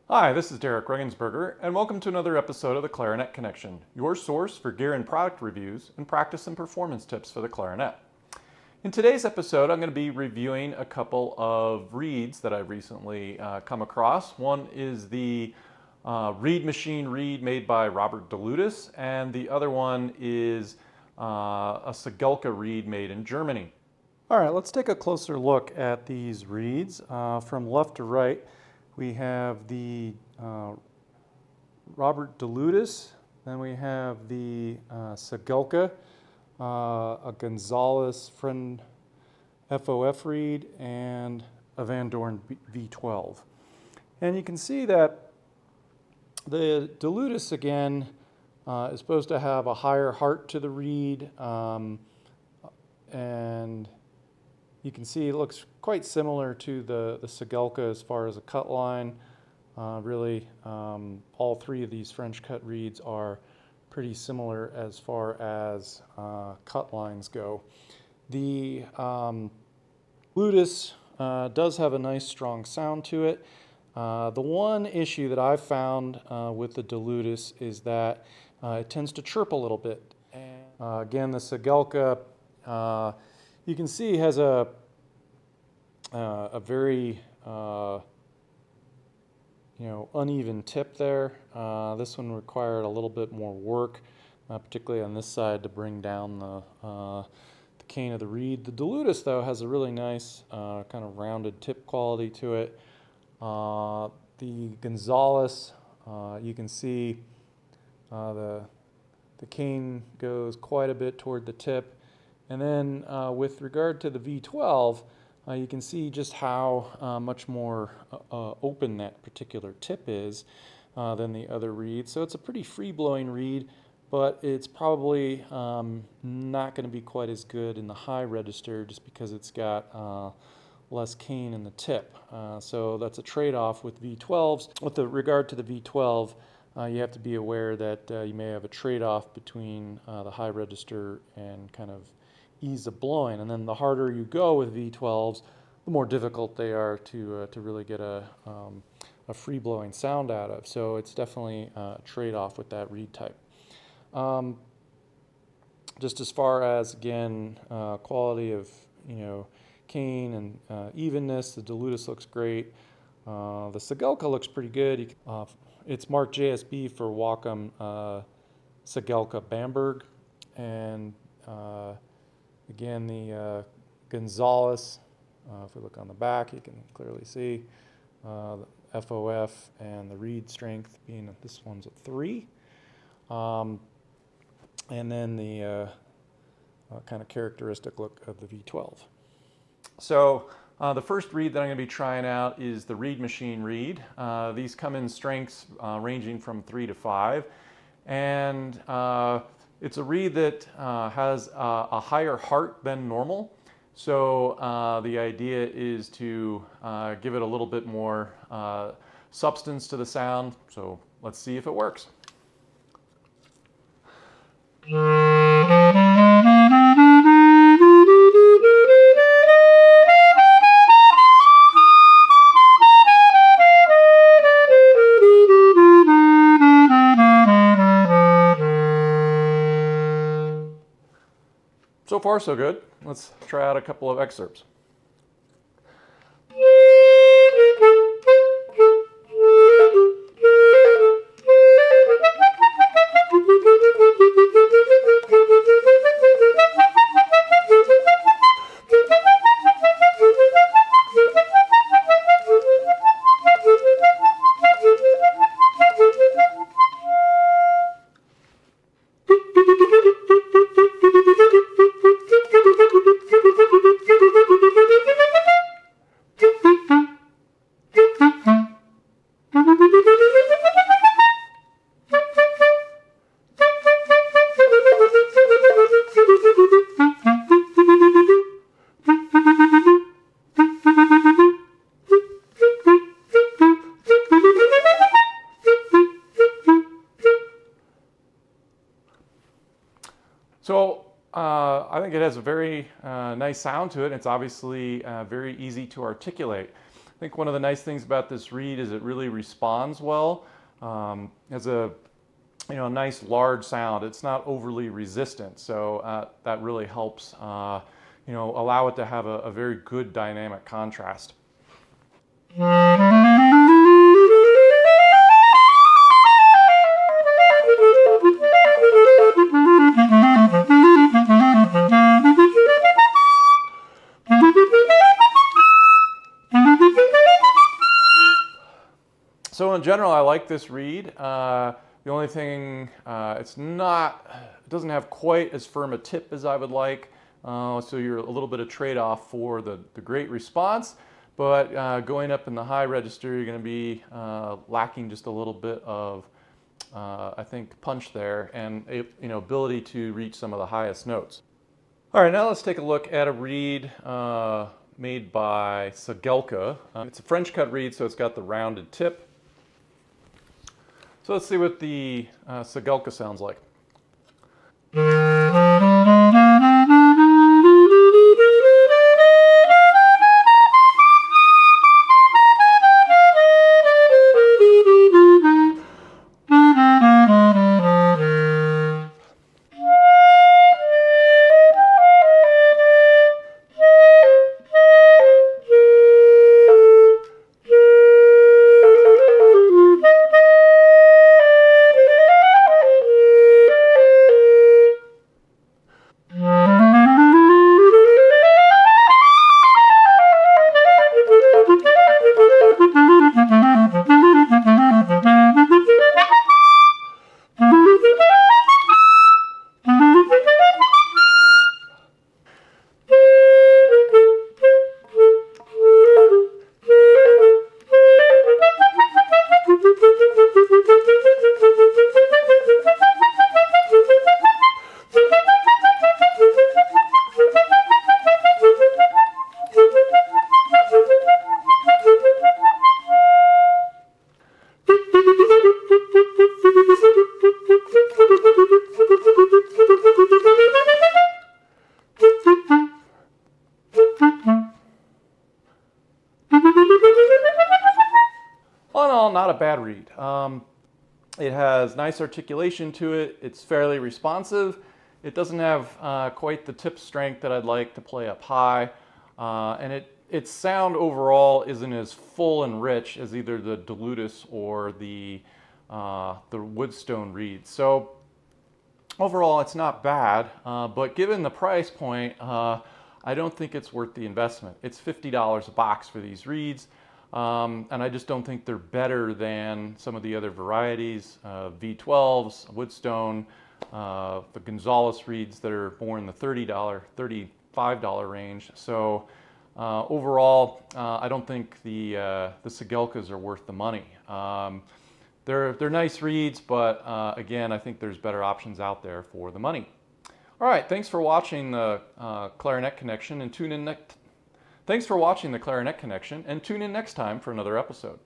Hi, this is Derek Regensberger, and welcome to another episode of the Clarinet Connection, your source for gear and product reviews and practice and performance tips for the clarinet. In today's episode, I'm going to be reviewing a couple of reeds that I've recently come across. One is the Reed Machine reed made by Robert Dilutis, and the other one is a Seggelke reed made in Germany. All right, let's take a closer look at these reeds. From left to right, we have the Robert Dilutis, then we have the Seggelke, a Gonzalez Friend FOF reed, and a Van Doorn V12. And you can see that the Dilutis, again, is supposed to have a higher heart to the reed, and you can see it looks quite similar to the Seggelke as far as a cut line. Really, all three of these French cut reeds are pretty similar as far as cut lines go. The Dilutis does have a nice strong sound to it. The one issue that I've found with the Dilutis is that it tends to chirp a little bit. And, again, the Seggelke, you can see has a very uneven tip there. This one required a little bit more work, particularly on this side, to bring down the cane of the reed. The Dilutis, though, has a really nice kind of rounded tip quality to it. The Gonzalez, you can see the cane goes quite a bit toward the tip. And then with regard to the V12, you can see just how much more open that particular tip is than the other reed. So it's a pretty free-blowing reed, but it's probably not going to be quite as good in the high register just because it's got less cane in the tip. So that's a trade-off with V12s. With regard to the V12, you have to be aware that you may have a trade-off between the high register and kind of ease of blowing, and then the harder you go with V12s, the more difficult they are to really get a free blowing sound out of. So it's definitely a trade-off with that reed type. Just as far as, again, quality of cane and evenness, the Dilutis looks great. The Seggelke looks pretty good. It's marked JSB for Wacom Seggelke Bamberg, and again, the Gonzalez, if we look on the back, you can clearly see the FOF and the reed strength being, this one's a 3. And then the kind of characteristic look of the V12. So the first reed that I'm going to be trying out is the Reed Machine reed. These come in strengths ranging from 3 to 5. And it's a reed that has a higher heart than normal. So the idea is to give it a little bit more substance to the sound. So let's see if it works. So far, so good. Let's try out a couple of excerpts. So I think it has a very nice sound to it. It's obviously very easy to articulate. I think one of the nice things about this reed is it really responds well. Has a nice large sound. It's not overly resistant, so that really helps allow it to have a very good dynamic contrast. So in general, I like this reed. The only thing, it doesn't have quite as firm a tip as I would like. So you're a little bit of trade-off for the great response, but going up in the high register, you're going to be lacking just a little bit of, I think, punch there and ability to reach some of the highest notes. All right, now let's take a look at a reed made by Seggelke. It's a French cut reed, so it's got the rounded tip. So let's see what the Seggelke sounds like. All in all, not a bad reed. It has nice articulation to it. It's fairly responsive. It doesn't have quite the tip strength that I'd like to play up high. And its sound overall isn't as full and rich as either the Dilutis or the Woodstone reeds. So overall, it's not bad, but given the price point, I don't think it's worth the investment. It's $50 a box for these reeds. And I just don't think they're better than some of the other varieties, V12s, Woodstone, the Gonzalez reeds that are more in the $30, $35 range. So overall, I don't think the Seggelkes are worth the money. They're nice reeds, but again, I think there's better options out there for the money. All right, thanks for watching the Clarinet Connection, and tune in next. Thanks for watching the Clarinet Connection, and tune in next time for another episode.